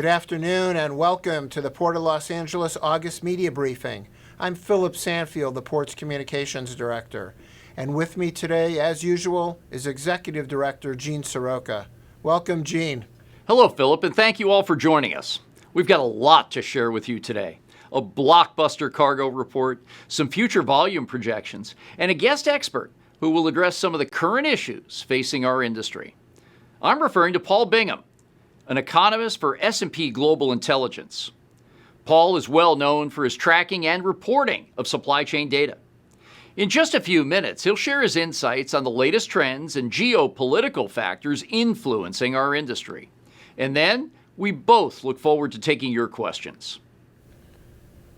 afternoon and welcome to the Port of Los Angeles August Media Briefing. I'm Philip Sanfield, the Port's Communications Director. And with me today, as usual, is Executive Director Gene Seroka. Welcome, Gene. Hello, Philip, and thank you all for joining us. We've got a lot to share with you today. A blockbuster cargo report, some future volume projections, and a guest expert who will address some of the current issues facing our industry. I'm referring to Paul Bingham, an economist for S&P Global Intelligence. Paul is well known for his tracking and reporting of supply chain data. In just a few minutes, he'll share his insights on the latest trends and geopolitical factors influencing our industry. And then, we both look forward to taking your questions.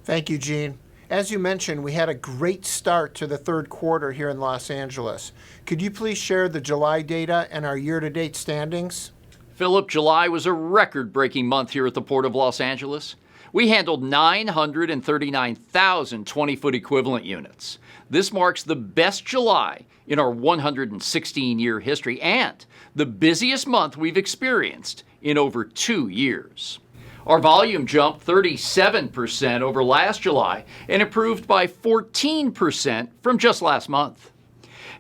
Thank you, Gene. As you mentioned, we had a great start to the third quarter here in Los Angeles. Could you please share the July data and our year-to-date standings? Philip, July was a record-breaking month here at the Port of Los Angeles. We handled 939,000 20-foot equivalent units. This marks the best July in our 116-year history and the busiest month we've experienced in over 2 years. Our volume jumped 37% over last July and improved by 14% from just last month.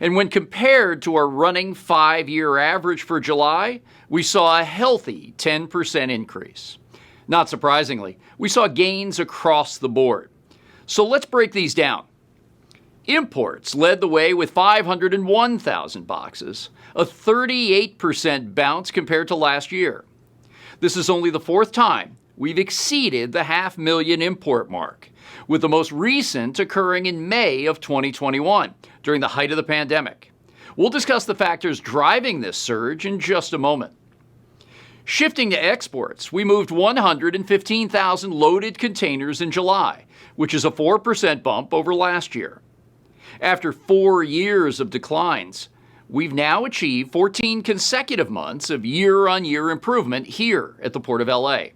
And when compared to our running 5-year average for July, we saw a healthy 10% increase. Not surprisingly, we saw gains across the board. So let's break these down. Imports led the way with 501,000 boxes, a 38% bounce compared to last year. This is only the fourth time we've exceeded the 500,000 import mark, with the most recent occurring in May of 2021, during the height of the pandemic. We'll discuss the factors driving this surge in just a moment. Shifting to exports, we moved 115,000 loaded containers in July, which is a 4% bump over last year. After 4 years of declines, we've now achieved 14 consecutive months of year-on-year improvement here at the Port of LA.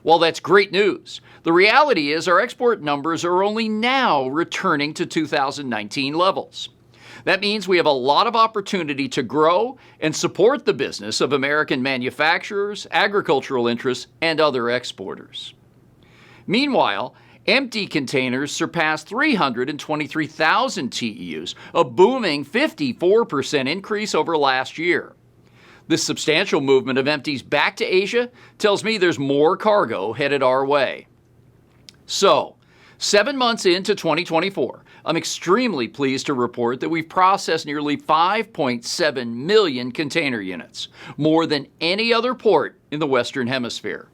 While that's great news, the reality is our export numbers are only now returning to 2019 levels. That means we have a lot of opportunity to grow and support the business of American manufacturers, agricultural interests, and other exporters. Meanwhile, empty containers surpassed 323,000 TEUs, a booming 54% increase over last year. This substantial movement of empties back to Asia tells me there's more cargo headed our way. So, 7 months into 2024, I'm extremely pleased to report that we've processed nearly 5.7 million container units, more than any other port in the Western Hemisphere.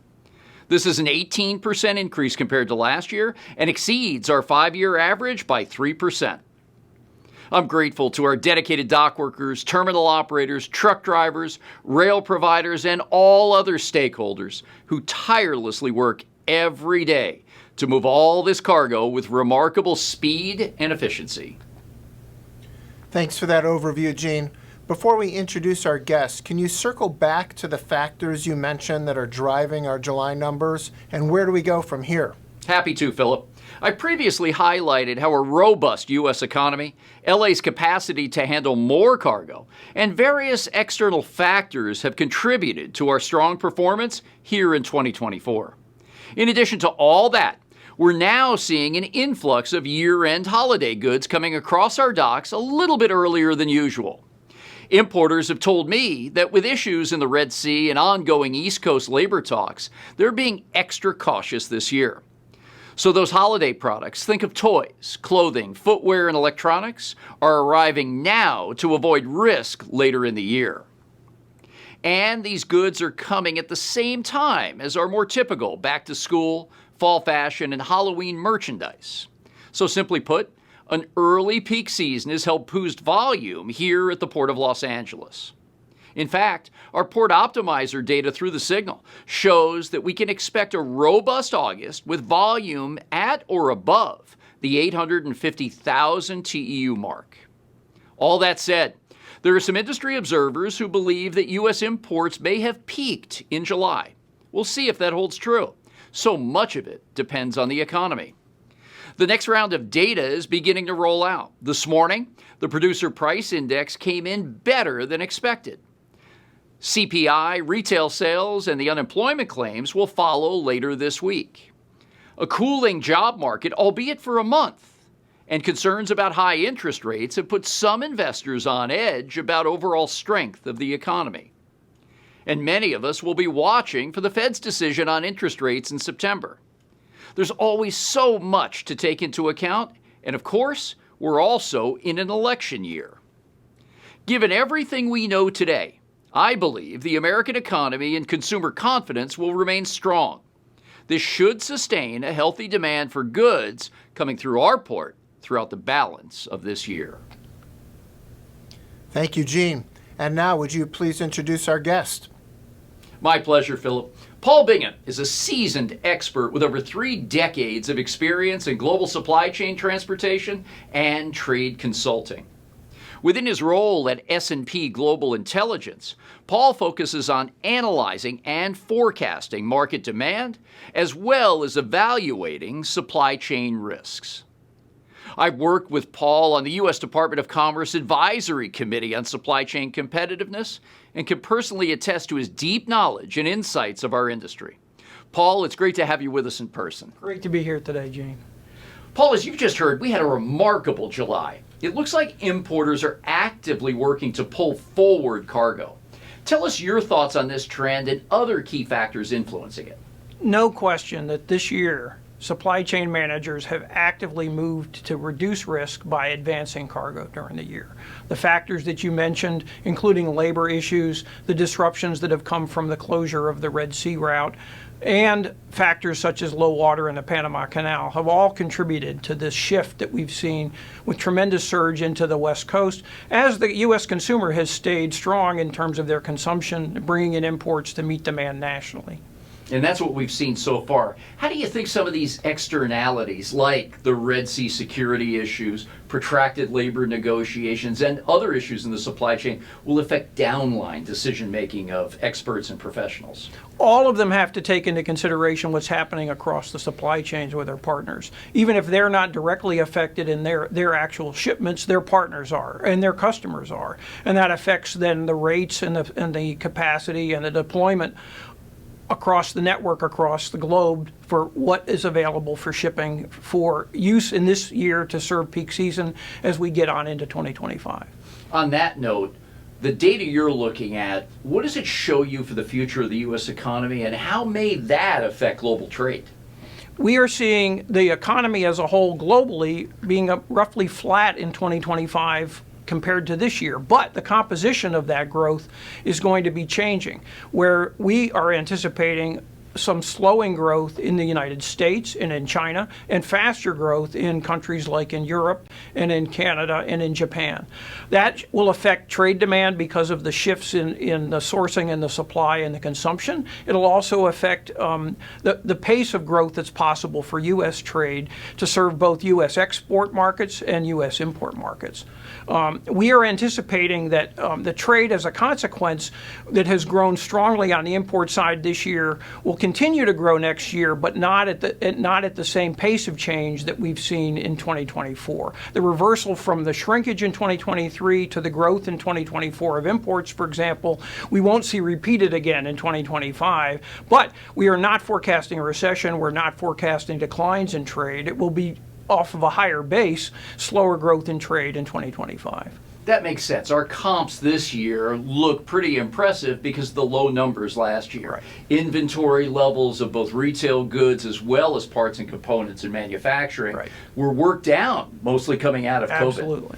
This is an 18% increase compared to last year and exceeds our 5-year average by 3%. I'm grateful to our dedicated dock workers, terminal operators, truck drivers, rail providers, and all other stakeholders who tirelessly work every day to move all this cargo with remarkable speed and efficiency. Thanks for that overview, Gene. Before we introduce our guests, can you circle back to the factors you mentioned that are driving our July numbers, and where do we go from here? Happy to, Philip. I previously highlighted how a robust U.S. economy, LA's capacity to handle more cargo, and various external factors have contributed to our strong performance here in 2024. In addition to all that, we're now seeing an influx of year-end holiday goods coming across our docks a little bit earlier than usual. Importers have told me that with issues in the Red Sea and ongoing East Coast labor talks, they're being extra cautious this year. So those holiday products, think of toys, clothing, footwear, and electronics, are arriving now to avoid risk later in the year. And these goods are coming at the same time as our more typical back-to-school, fall fashion, and Halloween merchandise. So simply put, an early peak season has helped boost volume here at the Port of Los Angeles. In fact, our Port Optimizer data through the signal shows that we can expect a robust August with volume at or above the 850,000 TEU mark. All that said, there are some industry observers who believe that U.S. imports may have peaked in July. We'll see if that holds true. So much of it depends on the economy. The next round of data is beginning to roll out. This morning, the Producer Price Index came in better than expected. CPI, retail sales, and the unemployment claims will follow later this week. A cooling job market, albeit for a month, and concerns about high interest rates have put some investors on edge about overall strength of the economy. And many of us will be watching for the Fed's decision on interest rates in September. There's always so much to take into account, and of course, we're also in an election year. Given everything we know today, I believe the American economy and consumer confidence will remain strong. This should sustain a healthy demand for goods coming through our port throughout the balance of this year. Thank you, Gene. And now, would you please introduce our guest? My pleasure, Philip. Paul Bingham is a seasoned expert with over 3 decades of experience in global supply chain transportation and trade consulting. Within his role at S&P Global Intelligence, Paul focuses on analyzing and forecasting market demand, as well as evaluating supply chain risks. I've worked with Paul on the U.S. Department of Commerce Advisory Committee on Supply Chain Competitiveness and can personally attest to his deep knowledge and insights of our industry. Paul, it's great to have you with us in person. Great to be here today, Gene. Paul, as you've just heard, we had a remarkable July. It looks like importers are actively working to pull forward cargo. Tell us your thoughts on this trend and other key factors influencing it. No question that this year, supply chain managers have actively moved to reduce risk by advancing cargo during the year. The factors that you mentioned, including labor issues, the disruptions that have come from the closure of the Red Sea route, and factors such as low water in the Panama Canal have all contributed to this shift that we've seen with tremendous surge into the West Coast as the U.S. consumer has stayed strong in terms of their consumption, bringing in imports to meet demand nationally. And that's what we've seen so far. How do you think some of these externalities, like the Red Sea security issues, protracted labor negotiations, and other issues in the supply chain will affect downline decision-making of experts and professionals? All of them have to take into consideration what's happening across the supply chains with their partners. Even if they're not directly affected in their actual shipments, their partners are, and their customers are. And that affects then the rates and the capacity and the deployment across the network, across the globe, for what is available for shipping for use in this year to serve peak season as we get on into 2025. On that note, the data you're looking at, what does it show you for the future of the U.S. economy, and how may that affect global trade? We are seeing the economy as a whole globally being roughly flat in 2025 compared to this year, but the composition of that growth is going to be changing, where we are anticipating some slowing growth in the United States and in China, and faster growth in countries like in Europe and in Canada and in Japan. That will affect trade demand because of the shifts in the sourcing and the supply and the consumption. It'll also affect the pace of growth that's possible for U.S. trade to serve both U.S. export markets and U.S. import markets. We are anticipating that the trade, as a consequence, that has grown strongly on the import side this year will continue to grow next year, but not at the same pace of change that we've seen in 2024. The reversal from the shrinkage in 2023 to the growth in 2024 of imports, for example, we won't see repeated again in 2025. But we are not forecasting a recession. We're not forecasting declines in trade. It will be off of a higher base, slower growth in trade in 2025. That makes sense. Our comps this year look pretty impressive because of the low numbers last year. Right. Inventory levels of both retail goods as well as parts and components in manufacturing were worked down, mostly coming out of COVID. Absolutely.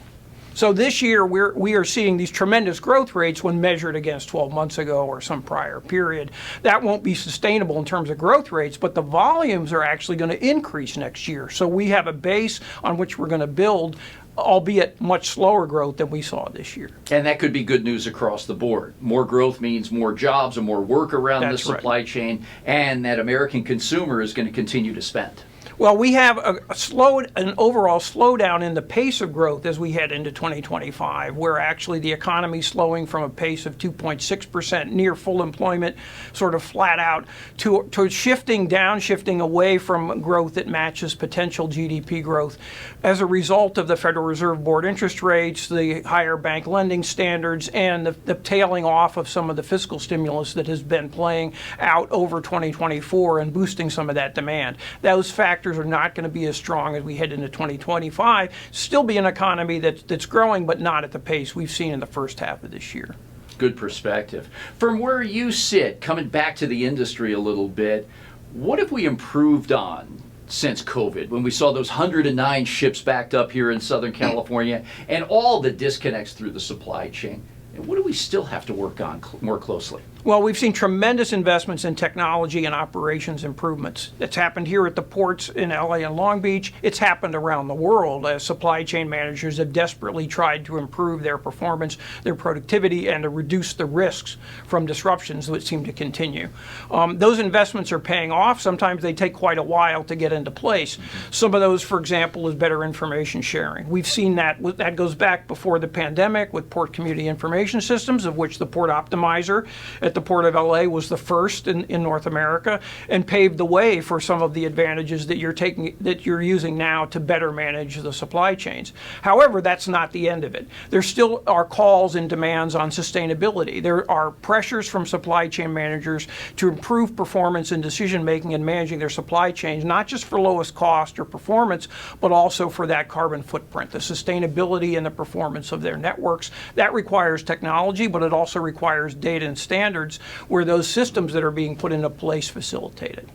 So this year we are seeing these tremendous growth rates when measured against 12 months ago or some prior period. That won't be sustainable in terms of growth rates, but the volumes are actually going to increase next year. So we have a base on which we're going to build, albeit much slower growth than we saw this year. And that could be good news across the board. More growth means more jobs and more work around the supply chain, and that American consumer is going to continue to spend. Well, we have an overall slowdown in the pace of growth as we head into 2025, where actually the economy is slowing from a pace of 2.6% near full employment, sort of flat out, to shifting away from growth that matches potential GDP growth as a result of the Federal Reserve Board interest rates, the higher bank lending standards, and the tailing off of some of the fiscal stimulus that has been playing out over 2024 and boosting some of that demand. Those factors are not going to be as strong as we head into 2025. Still be an economy that's growing, but not at the pace we've seen in the first half of this year. Good perspective. From where you sit, coming back to the industry a little bit, what have we improved on since COVID, when we saw those 109 ships backed up here in Southern California and all the disconnects through the supply chain? And what do we still have to work on more closely? Well, we've seen tremendous investments in technology and operations improvements. It's happened here at the ports in LA and Long Beach. It's happened around the world as supply chain managers have desperately tried to improve their performance, their productivity, and to reduce the risks from disruptions that seem to continue. Those investments are paying off. Sometimes they take quite a while to get into place. Some of those, for example, is better information sharing. We've seen that goes back before the pandemic with port community information systems, of which the Port Optimizer at the Port of LA was the first in North America, and paved the way for some of the advantages that you're using now to better manage the supply chains. However, that's not the end of it. There still are calls and demands on sustainability. There are pressures from supply chain managers to improve performance and decision making and managing their supply chains, not just for lowest cost or performance, but also for that carbon footprint, the sustainability and the performance of their networks. That requires technology, but it also requires data and standards where those systems that are being put into place facilitate it.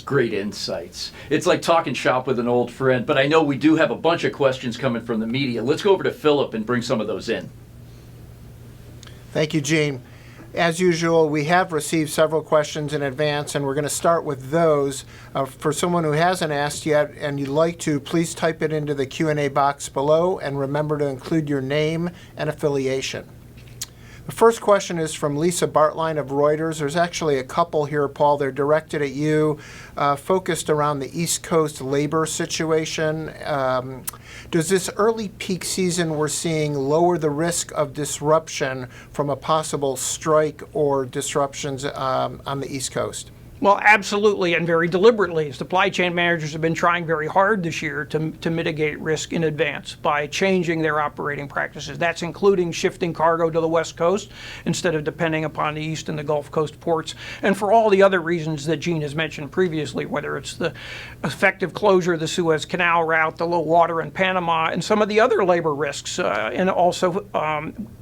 Great insights. It's like talking shop with an old friend, but I know we do have a bunch of questions coming from the media. Let's go over to Philip and bring some of those in. Thank you, Gene. As usual, we have received several questions in advance, and we're going to start with those. For someone who hasn't asked yet and you'd like to, please type it into the Q&A box below, and remember to include your name and affiliation. The first question is from Lisa Bartline of Reuters. There's actually a couple here, Paul. They're directed at you, focused around the East Coast labor situation. Does this early peak season we're seeing lower the risk of disruption from a possible strike or disruptions on the East Coast? Well, absolutely, and very deliberately. Supply chain managers have been trying very hard this year to mitigate risk in advance by changing their operating practices. That's including shifting cargo to the West Coast instead of depending upon the East and the Gulf Coast ports, and for all the other reasons that Gene has mentioned previously, whether it's the effective closure of the Suez Canal route, the low water in Panama, and some of the other labor risks, and also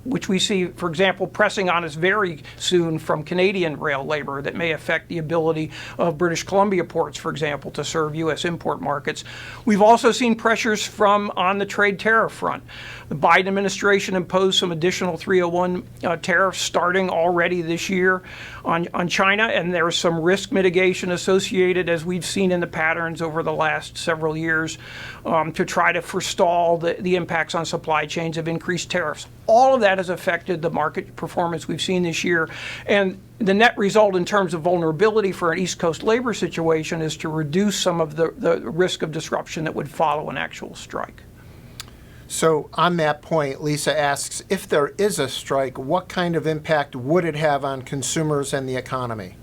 which we see, for example, pressing on us very soon from Canadian rail labor that may affect the ability of British Columbia ports, for example, to serve U.S. import markets. We've also seen pressures on the trade tariff front. The Biden administration imposed some additional 301 tariffs starting already this year on China, and there's some risk mitigation associated, as we've seen in the patterns over the last several years, to try to forestall the impacts on supply chains of increased tariffs. All of that has affected the market performance we've seen this year, and the net result in terms of vulnerability for an East Coast labor situation is to reduce some of the risk of disruption that would follow an actual strike. So on that point, Lisa asks, if there is a strike, what kind of impact would it have on consumers and the economy?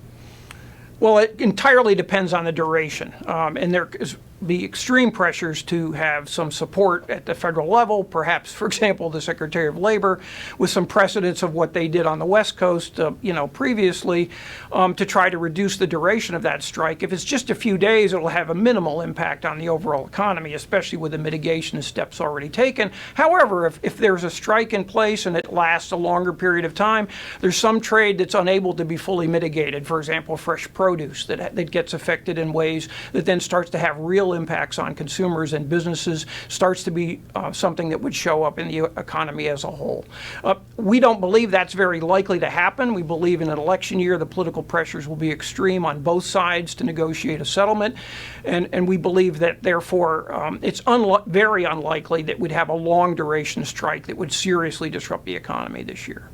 Well, it entirely depends on the duration, and there is the extreme pressures to have some support at the federal level, perhaps, for example, the Secretary of Labor, with some precedents of what they did on the West Coast, previously, to try to reduce the duration of that strike. If it's just a few days, it'll have a minimal impact on the overall economy, especially with the mitigation steps already taken. However, if there's a strike in place and it lasts a longer period of time, there's some trade that's unable to be fully mitigated. For example, fresh produce that gets affected in ways that then starts to have real impacts on consumers and businesses, starts to be something that would show up in the economy as a whole. We don't believe that's very likely to happen. We believe in an election year the political pressures will be extreme on both sides to negotiate a settlement, and we believe that therefore it's very unlikely that we'd have a long duration strike that would seriously disrupt the economy this year.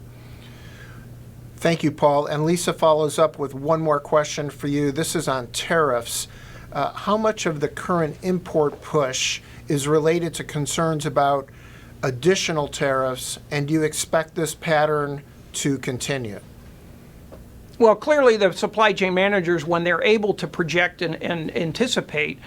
Thank you, Paul. And Lisa follows up with one more question for you. This is on tariffs. how much of the current import push is related to concerns about additional tariffs, and do you expect this pattern to continue? Well, clearly the supply chain managers, when they're able to project and anticipate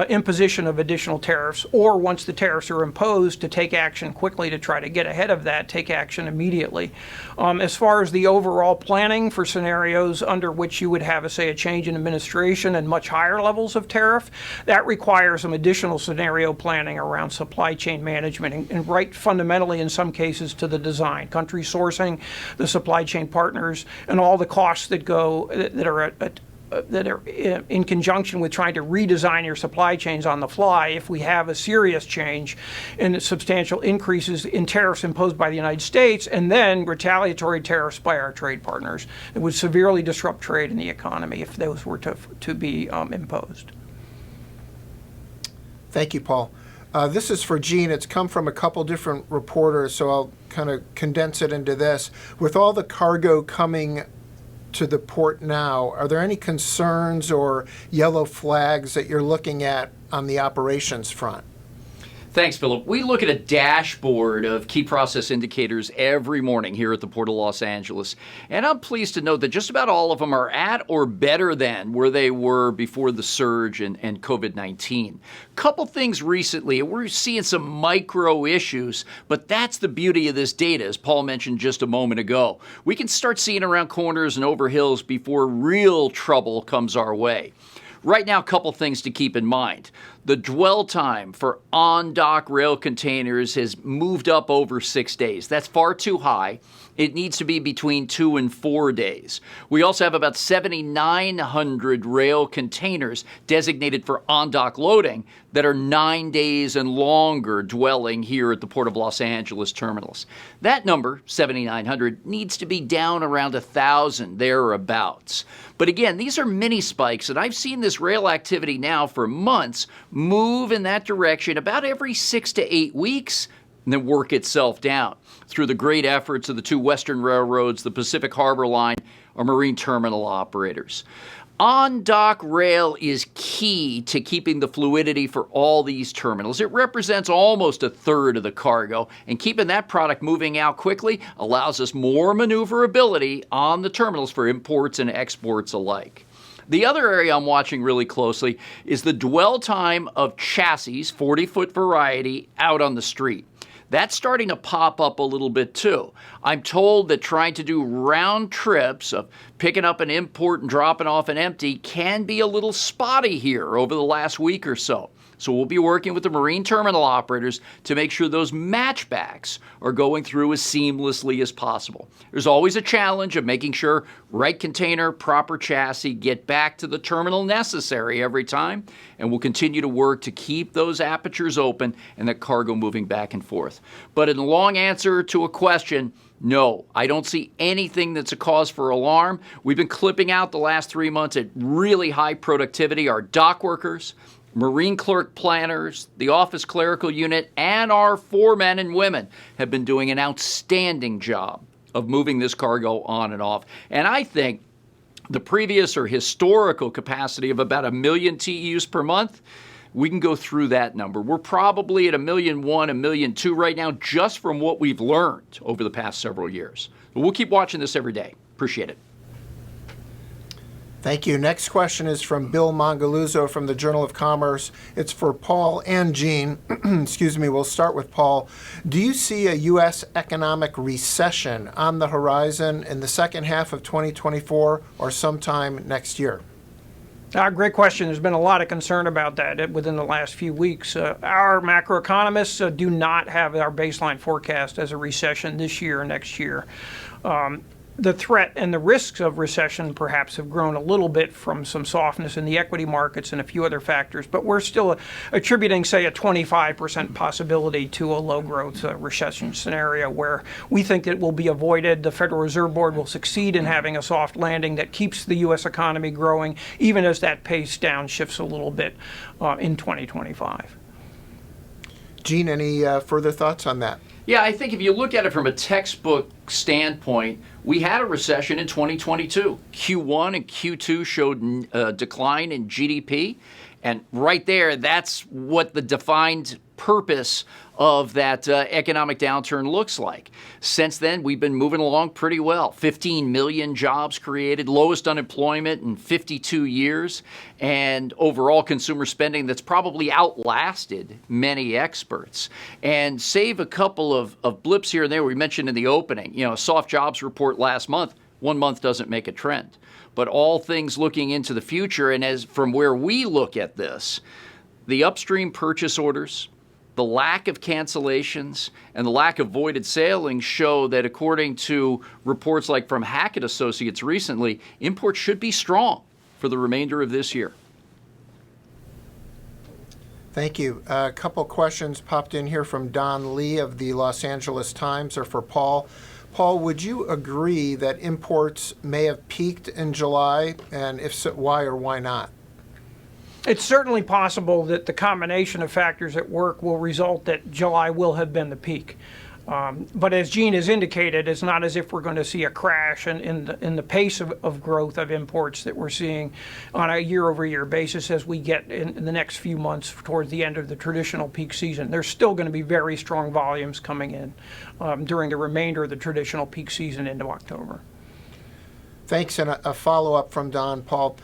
imposition of additional tariffs, or once the tariffs are imposed, to take action quickly to try to get ahead of that, take action immediately. As far as the overall planning for scenarios under which you would have, say, a change in administration and much higher levels of tariff, that requires some additional scenario planning around supply chain management, and right fundamentally in some cases to the design, country sourcing, the supply chain partners, and all the costs that are in conjunction with trying to redesign your supply chains on the fly if we have a serious change in substantial increases in tariffs imposed by the United States, and then retaliatory tariffs by our trade partners. It would severely disrupt trade and the economy if those were to be imposed. Thank you, Paul. This is for Gene. It's come from a couple different reporters, so I'll kind of condense it into this. With all the cargo coming to the port now, are there any concerns or yellow flags that you're looking at on the operations front? Thanks, Philip. We look at a dashboard of key process indicators every morning here at the Port of Los Angeles, and I'm pleased to note that just about all of them are at or better than where they were before the surge and COVID-19. Couple things recently, we're seeing some micro issues, but that's the beauty of this data, as Paul mentioned just a moment ago. We can start seeing around corners and over hills before real trouble comes our way. Right now, a couple things to keep in mind. The dwell time for on-dock rail containers has moved up over 6 days. That's far too high. It needs to be between 2 and 4 days. We also have about 7,900 rail containers designated for on-dock loading that are 9 days and longer dwelling here at the Port of Los Angeles terminals. That number, 7,900, needs to be down around 1,000, thereabouts. But again, these are mini spikes, and I've seen this rail activity now for months move in that direction about every 6 to 8 weeks, and then work itself down through the great efforts of the two Western railroads, the Pacific Harbor Line, or marine terminal operators. On-dock rail is key to keeping the fluidity for all these terminals. It represents almost a third of the cargo, and keeping that product moving out quickly allows us more maneuverability on the terminals for imports and exports alike. The other area I'm watching really closely is the dwell time of chassis, 40-foot variety, out on the street. That's starting to pop up a little bit too. I'm told that trying to do round trips of picking up an import and dropping off an empty can be a little spotty here over the last week or so. So we'll be working with the marine terminal operators to make sure those matchbacks are going through as seamlessly as possible. There's always a challenge of making sure right container, proper chassis get back to the terminal necessary every time, and we'll continue to work to keep those apertures open and that cargo moving back and forth. But in a long answer to a question, no, I don't see anything that's a cause for alarm. We've been clipping out the last 3 months at really high productivity. Our dock workers, marine clerk planners, the office clerical unit, and our foremen and women have been doing an outstanding job of moving this cargo on and off. And I think the previous or historical capacity of about 1 million TEUs per month, we can go through that number. We're probably at 1,100,000, 1,200,000 right now, just from what we've learned over the past several years. But we'll keep watching this every day. Appreciate it. Thank you. Next question is from Bill Mongaluzzo from the Journal of Commerce. It's for Paul and Gene. Excuse me, we'll start with Paul. Do you see a U.S. economic recession on the horizon in the second half of 2024 or sometime next year? Great question. There's been a lot of concern about that within the last few weeks. Our macroeconomists do not have our baseline forecast as a recession this year or next year. The threat and the risks of recession perhaps have grown a little bit from some softness in the equity markets and a few other factors, but we're still attributing, say, a 25% possibility to a low-growth recession scenario where we think it will be avoided. The Federal Reserve Board will succeed in having a soft landing that keeps the U.S. economy growing, even as that pace downshifts a little bit in 2025. Gene, any further thoughts on that? Yeah, I think if you look at it from a textbook standpoint, we had a recession in 2022. Q1 and Q2 showed a decline in GDP. And right there, that's what the defined purpose of that economic downturn looks like. Since then, we've been moving along pretty well. 15 million jobs created, lowest unemployment in 52 years, and overall consumer spending that's probably outlasted many experts. And save a couple of blips here and there we mentioned in the opening, a soft jobs report last month. 1 month doesn't make a trend. But all things looking into the future, and as from where we look at this, the upstream purchase orders, the lack of cancellations, and the lack of voided sailings show that, according to reports like from Hackett Associates recently, imports should be strong for the remainder of this year. Thank you. A couple questions popped in here from Don Lee of the Los Angeles Times, or for Paul. Paul, would you agree that imports may have peaked in July, and if so, why or why not? It's certainly possible that the combination of factors at work will result that July will have been the peak. But as Gene has indicated, it's not as if we're going to see a crash in the pace of growth of imports that we're seeing on a year-over-year basis as we get in the next few months towards the end of the traditional peak season. There's still going to be very strong volumes coming in during the remainder of the traditional peak season into October. Thanks, and a follow-up from Don. Paul,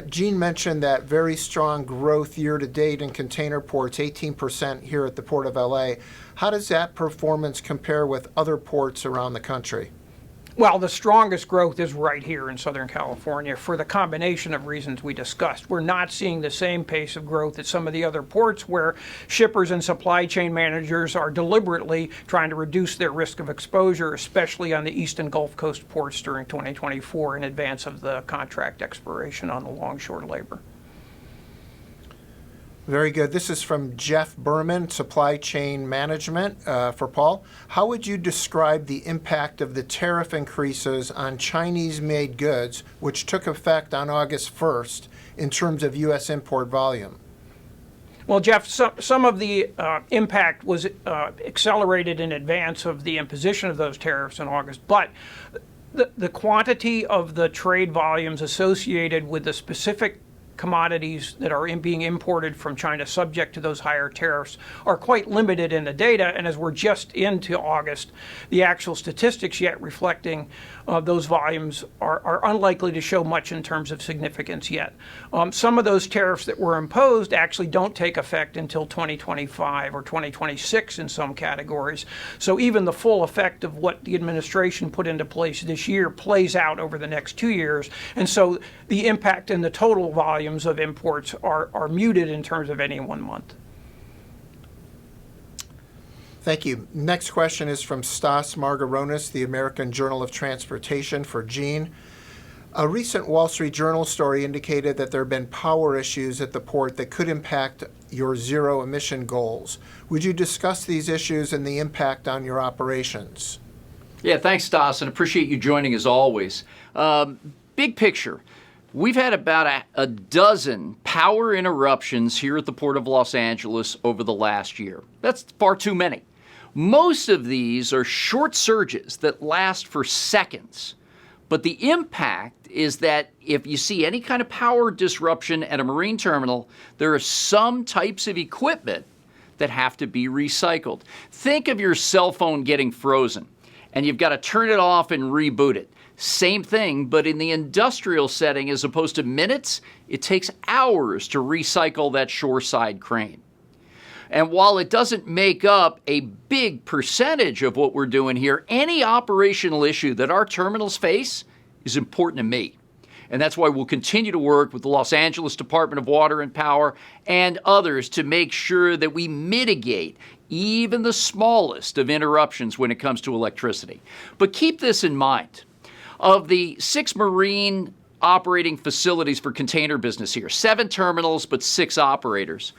Gene mentioned that very strong growth year-to-date in container ports, 18% here at the Port of LA. How does that performance compare with other ports around the country? Well, the strongest growth is right here in Southern California for the combination of reasons we discussed. We're not seeing the same pace of growth at some of the other ports where shippers and supply chain managers are deliberately trying to reduce their risk of exposure, especially on the East and Gulf Coast ports during 2024 in advance of the contract expiration on the longshore labor. Very good. This is from Jeff Berman, Supply Chain Management, for Paul. How would you describe the impact of the tariff increases on Chinese-made goods, which took effect on August 1st, in terms of U.S. import volume? Well, Jeff, some of the impact was accelerated in advance of the imposition of those tariffs in August, but the quantity of the trade volumes associated with the specific commodities that are being imported from China subject to those higher tariffs are quite limited in the data, and as we're just into August, the actual statistics yet reflecting those volumes are unlikely to show much in terms of significance yet. Some of those tariffs that were imposed actually don't take effect until 2025 or 2026 in some categories, so even the full effect of what the administration put into place this year plays out over the next 2 years, and so the impact in the total volumes of imports are muted in terms of any 1 month. Thank you. Next question is from Stas Margaronis, the American Journal of Transportation, for Gene. A recent Wall Street Journal story indicated that there have been power issues at the port that could impact your zero emission goals. Would you discuss these issues and the impact on your operations? Yeah, thanks, Stas, and appreciate you joining as always. Big picture. We've had about a dozen power interruptions here at the Port of Los Angeles over the last year. That's far too many. Most of these are short surges that last for seconds. But the impact is that if you see any kind of power disruption at a marine terminal, there are some types of equipment that have to be recycled. Think of your cell phone getting frozen, and you've got to turn it off and reboot it. Same thing, but in the industrial setting, as opposed to minutes, it takes hours to recycle that shoreside crane. And while it doesn't make up a big percentage of what we're doing here, any operational issue that our terminals face is important to me. And that's why we'll continue to work with the Los Angeles Department of Water and Power and others to make sure that we mitigate even the smallest of interruptions when it comes to electricity. But keep this in mind. Of the 6 marine operating facilities for container business here, 7 terminals, but 6 operators.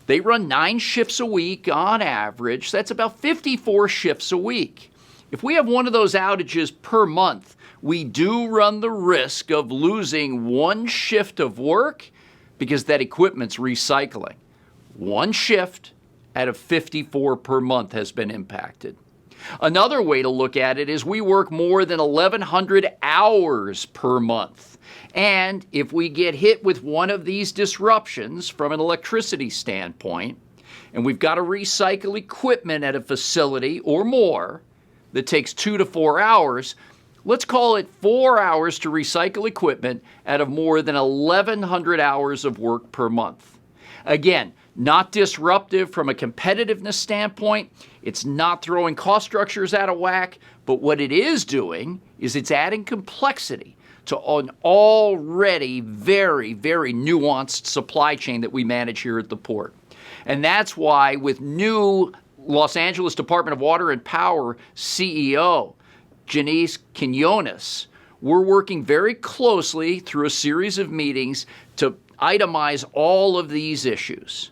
They run 9 shifts a week on average. That's about 54 shifts a week. If we have one of those outages per month, we do run the risk of losing 1 shift of work because that equipment's recycling. 1 shift out of 54 per month has been impacted. Another way to look at it is we work more than 1,100 hours per month. And if we get hit with one of these disruptions from an electricity standpoint, and we've got to recycle equipment at a facility or more that takes 2 to 4 hours, let's call it 4 hours to recycle equipment out of more than 1,100 hours of work per month. Again, not disruptive from a competitiveness standpoint. It's not throwing cost structures out of whack, but what it is doing is it's adding complexity to an already very, very nuanced supply chain that we manage here at the port. And that's why with new Los Angeles Department of Water and Power CEO, Janice Quinones, we're working very closely through a series of meetings to itemize all of these issues.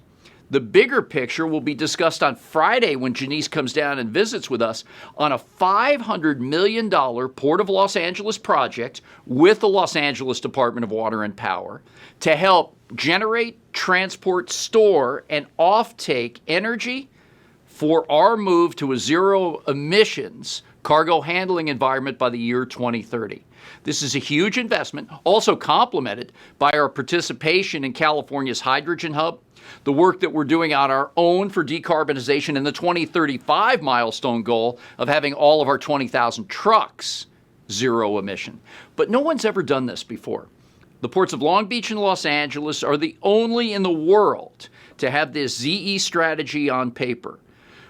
The bigger picture will be discussed on Friday when Janice comes down and visits with us on a $500 million Port of Los Angeles project with the Los Angeles Department of Water and Power to help generate, transport, store, and offtake energy for our move to a zero emissions cargo handling environment by the year 2030. This is a huge investment, also complemented by our participation in California's hydrogen hub, the work that we're doing on our own for decarbonization, and the 2035 milestone goal of having all of our 20,000 trucks zero emission. But no one's ever done this before. The ports of Long Beach and Los Angeles are the only in the world to have this ZE strategy on paper.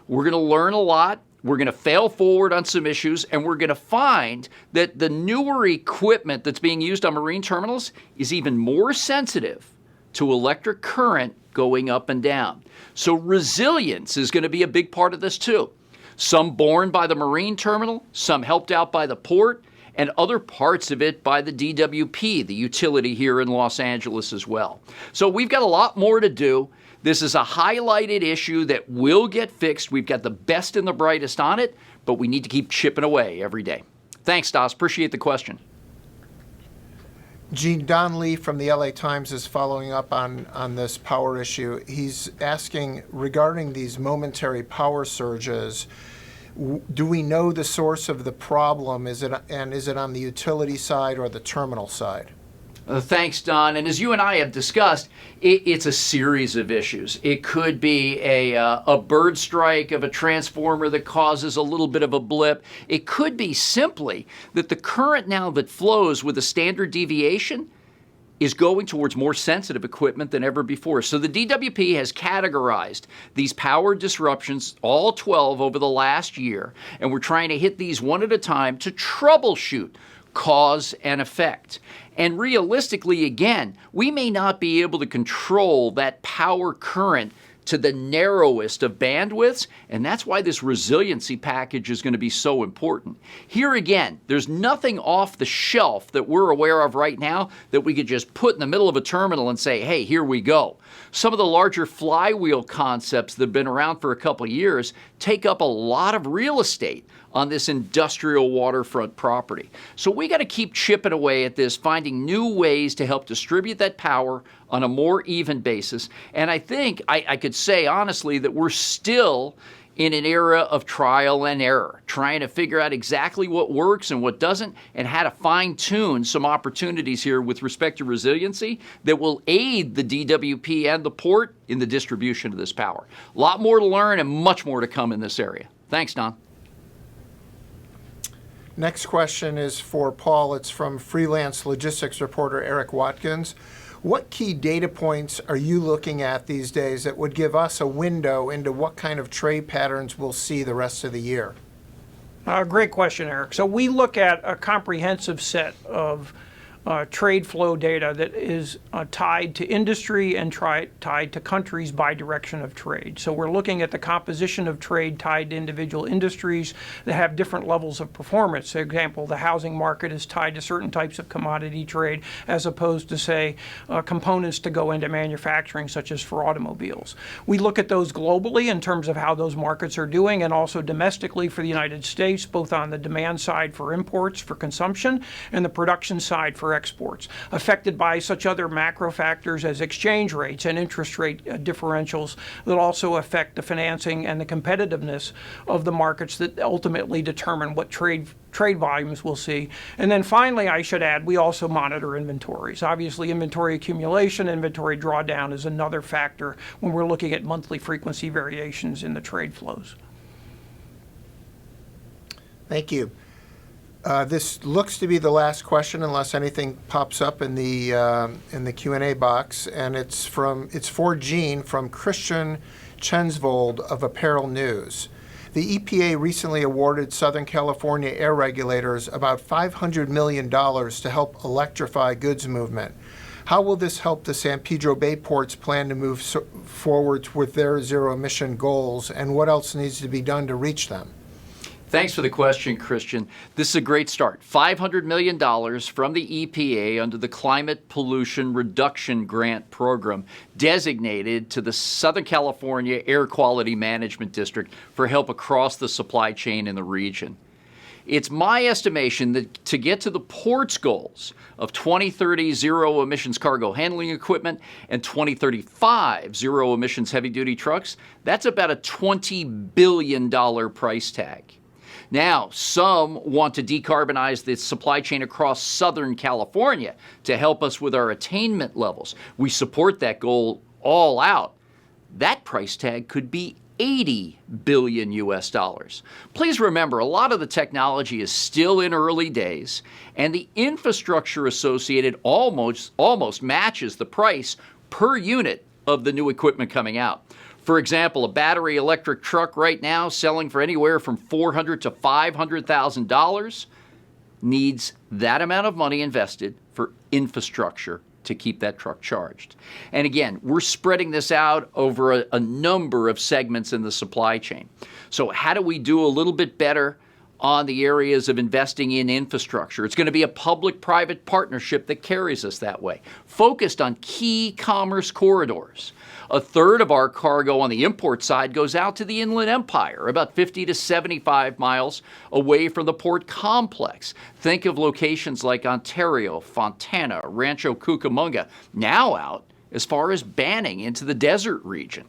We're going to learn a lot. We're going to fail forward on some issues, and we're going to find that the newer equipment that's being used on marine terminals is even more sensitive to electric current going up and down. So resilience is going to be a big part of this too. Some borne by the marine terminal, some helped out by the port, and other parts of it by the DWP, the utility here in Los Angeles as well. So we've got a lot more to do. This is a highlighted issue that will get fixed. We've got the best and the brightest on it, but we need to keep chipping away every day. Thanks, Dos. Appreciate the question. Gene, Don Lee from the LA Times is following up on this power issue. He's asking regarding these momentary power surges, do we know the source of the problem? Is it on the utility side or the terminal side? Thanks, Don. And as you and I have discussed, it's a series of issues. It could be a bird strike of a transformer that causes a little bit of a blip. It could be simply that the current now that flows with a standard deviation is going towards more sensitive equipment than ever before. So the DWP has categorized these power disruptions, all 12 over the last year, and we're trying to hit these one at a time to troubleshoot cause and effect. And realistically, again, we may not be able to control that power current to the narrowest of bandwidths, and that's why this resiliency package is going to be so important. Here again, there's nothing off the shelf that we're aware of right now that we could just put in the middle of a terminal and say, hey, here we go. Some of the larger flywheel concepts that have been around for a couple of years take up a lot of real estate on this industrial waterfront property. So we got to keep chipping away at this, finding new ways to help distribute that power on a more even basis. And I think I could say honestly that we're still in an era of trial and error, trying to figure out exactly what works and what doesn't, and how to fine-tune some opportunities here with respect to resiliency that will aid the DWP and the port in the distribution of this power. A lot more to learn and much more to come in this area. Thanks, Don. Next question is for Paul. It's from freelance logistics reporter Eric Watkins. What key data points are you looking at these days that would give us a window into what kind of trade patterns we'll see the rest of the year? Great question, Eric. So we look at a comprehensive set of trade flow data that is tied to industry and tied to countries by direction of trade. So we're looking at the composition of trade tied to individual industries that have different levels of performance. For example, the housing market is tied to certain types of commodity trade as opposed to, say, components to go into manufacturing, such as for automobiles. We look at those globally in terms of how those markets are doing, and also domestically for the United States, both on the demand side for imports for consumption and the production side for for exports, affected by such other macro factors as exchange rates and interest rate differentials that also affect the financing and the competitiveness of the markets that ultimately determine what trade volumes we'll see. And then finally, I should add, we also monitor inventories. Obviously, inventory accumulation, inventory drawdown is another factor when we're looking at monthly frequency variations in the trade flows. Thank you. This looks to be the last question, unless anything pops up in the Q&A box, and it's for Gene from Christian Chensvold of Apparel News. The EPA recently awarded Southern California air regulators about $500 million to help electrify goods movement. How will this help the San Pedro Bay ports plan to move forward with their zero-emission goals, and what else needs to be done to reach them? Thanks for the question, Christian. This is a great start. $500 million from the EPA under the Climate Pollution Reduction Grant Program designated to the Southern California Air Quality Management District for help across the supply chain in the region. It's my estimation that to get to the port's goals of 2030 zero emissions cargo handling equipment and 2035 zero emissions heavy-duty trucks, that's about a $20 billion price tag. Now, some want to decarbonize the supply chain across Southern California to help us with our attainment levels. We support that goal all out. That price tag could be $80 billion US. Please remember, a lot of the technology is still in early days, and the infrastructure associated almost matches the price per unit of the new equipment coming out. For example, a battery electric truck right now selling for anywhere from $400,000 to $500,000 needs that amount of money invested for infrastructure to keep that truck charged. And again, we're spreading this out over a number of segments in the supply chain. So how do we do a little bit better on the areas of investing in infrastructure? It's going to be a public-private partnership that carries us that way, focused on key commerce corridors. A third of our cargo on the import side goes out to the Inland Empire, about 50 to 75 miles away from the port complex. Think of locations like Ontario, Fontana, Rancho Cucamonga, now out as far as Banning into the desert region.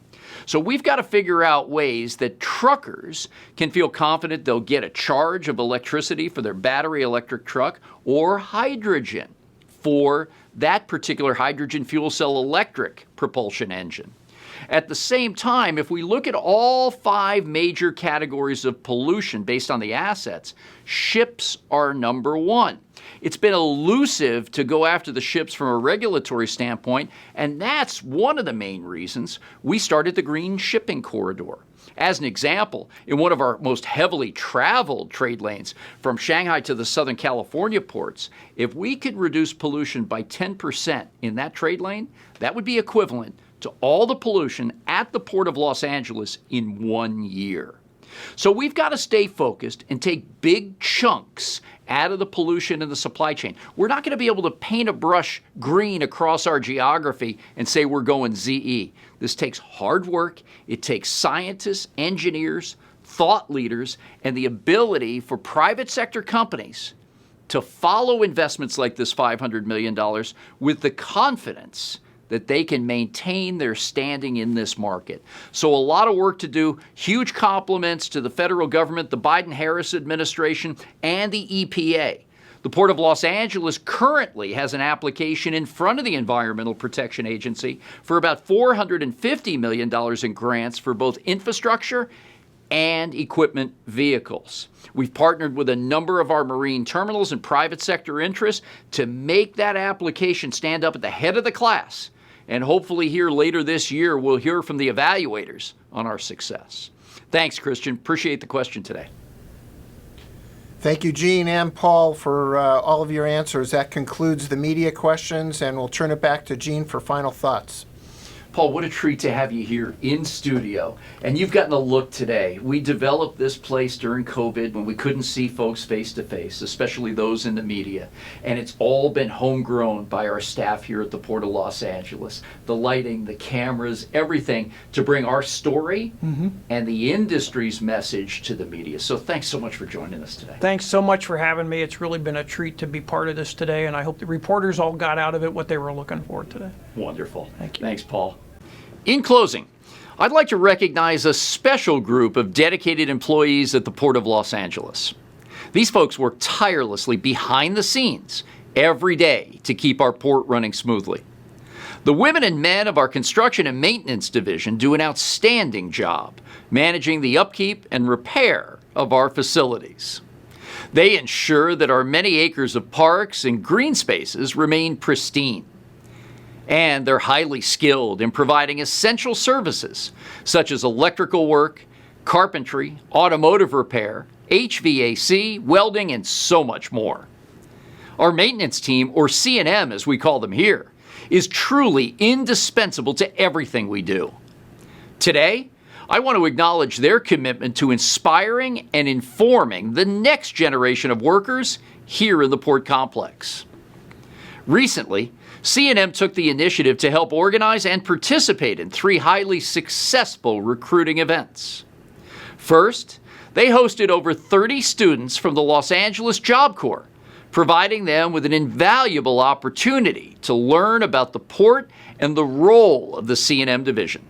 So we've got to figure out ways that truckers can feel confident they'll get a charge of electricity for their battery electric truck or hydrogen for that particular hydrogen fuel cell electric propulsion engine. At the same time, if we look at all 5 major categories of pollution based on the assets, ships are number 1. It's been elusive to go after the ships from a regulatory standpoint, and that's one of the main reasons we started the Green Shipping Corridor. As an example, in one of our most heavily traveled trade lanes from Shanghai to the Southern California ports, if we could reduce pollution by 10% in that trade lane, that would be equivalent to all the pollution at the Port of Los Angeles in 1 year. So we've got to stay focused and take big chunks out of the pollution in the supply chain. We're not going to be able to paint a brush green across our geography and say we're going ZE. This takes hard work. It takes scientists, engineers, thought leaders, and the ability for private sector companies to follow investments like this $500 million with the confidence that they can maintain their standing in this market. So a lot of work to do. Huge compliments to the federal government, the Biden-Harris administration, and the EPA. The Port of Los Angeles currently has an application in front of the Environmental Protection Agency for about $450 million in grants for both infrastructure and equipment vehicles. We've partnered with a number of our marine terminals and private sector interests to make that application stand up at the head of the class. And hopefully here later this year, we'll hear from the evaluators on our success. Thanks, Christian. Appreciate the question today. Thank you, Gene and Paul, for all of your answers. That concludes the media questions, and we'll turn it back to Gene for final thoughts. Paul, what a treat to have you here in studio. And you've gotten a look today. We developed this place during COVID when we couldn't see folks face to face, especially those in the media. And it's all been homegrown by our staff here at the Port of Los Angeles. The lighting, the cameras, everything to bring our story and the industry's message to the media. So thanks so much for joining us today. Thanks so much for having me. It's really been a treat to be part of this today, and I hope the reporters all got out of it what they were looking for today. Wonderful. Thank you. Thanks, Paul. In closing, I'd like to recognize a special group of dedicated employees at the Port of Los Angeles. These folks work tirelessly behind the scenes every day to keep our port running smoothly. The women and men of our construction and maintenance division do an outstanding job managing the upkeep and repair of our facilities. They ensure that our many acres of parks and green spaces remain pristine. And they're highly skilled in providing essential services such as electrical work, carpentry, automotive repair, HVAC, welding, and so much more. Our maintenance team, or C&M as we call them here, is truly indispensable to everything we do. Today, I want to acknowledge their commitment to inspiring and informing the next generation of workers here in the port complex. Recently, C&M took the initiative to help organize and participate in 3 highly successful recruiting events. First, they hosted over 30 students from the Los Angeles Job Corps, providing them with an invaluable opportunity to learn about the port and the role of the C&M division.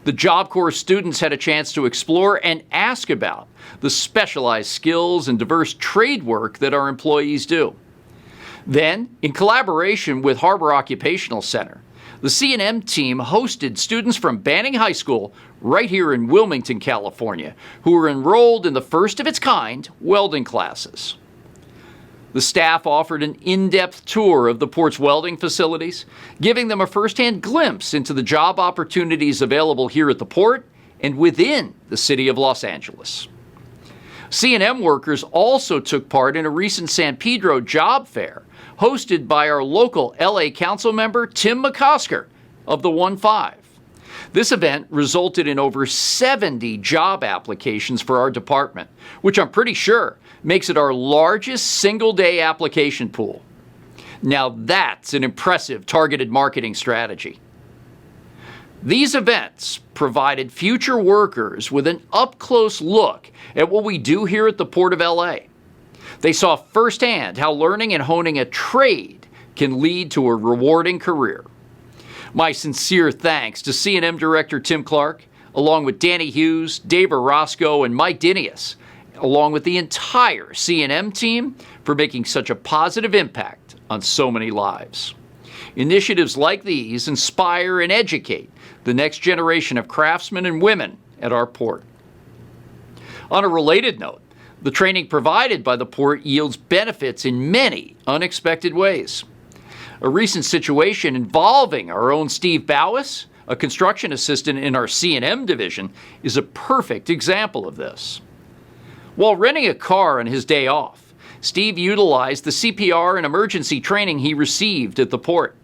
The Job Corps students had a chance to explore and ask about the specialized skills and diverse trade work that our employees do. Then, in collaboration with Harbor Occupational Center, the C&M team hosted students from Banning High School right here in Wilmington, California, who were enrolled in the first of its kind welding classes. The staff offered an in-depth tour of the port's welding facilities, giving them a first-hand glimpse into the job opportunities available here at the port and within the city of Los Angeles. C&M workers also took part in a recent San Pedro job fair hosted by our local LA council member Tim McCosker of the 1-5. This event resulted in over 70 job applications for our department, which I'm pretty sure makes it our largest single-day application pool. Now that's an impressive targeted marketing strategy. These events provided future workers with an up-close look at what we do here at the Port of LA. They saw firsthand how learning and honing a trade can lead to a rewarding career. My sincere thanks to C&M Director Tim Clark, along with Danny Hughes, Dave Orozco, and Mike Dinius, along with the entire C&M team for making such a positive impact on so many lives. Initiatives like these inspire and educate the next generation of craftsmen and women at our port. On a related note, the training provided by the port yields benefits in many unexpected ways. A recent situation involving our own Steve Bowis, a construction assistant in our C&M division, is a perfect example of this. While renting a car on his day off, Steve utilized the CPR and emergency training he received at the port.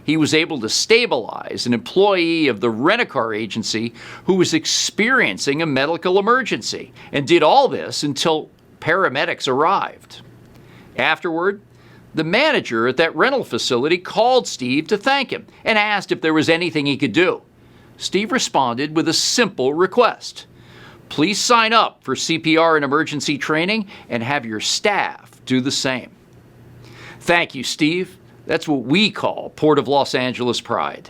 He was able to stabilize an employee of the rent-a-car agency who was experiencing a medical emergency, and did all this until paramedics arrived. Afterward, the manager at that rental facility called Steve to thank him and asked if there was anything he could do. Steve responded with a simple request. Please sign up for CPR and emergency training and have your staff do the same. Thank you, Steve. That's what we call Port of Los Angeles pride.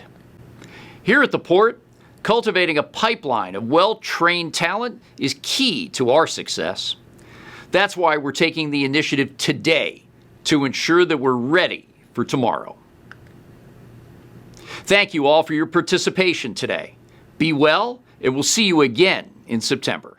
Here at the port, cultivating a pipeline of well-trained talent is key to our success. That's why we're taking the initiative today to ensure that we're ready for tomorrow. Thank you all for your participation today. Be well, and we'll see you again in September.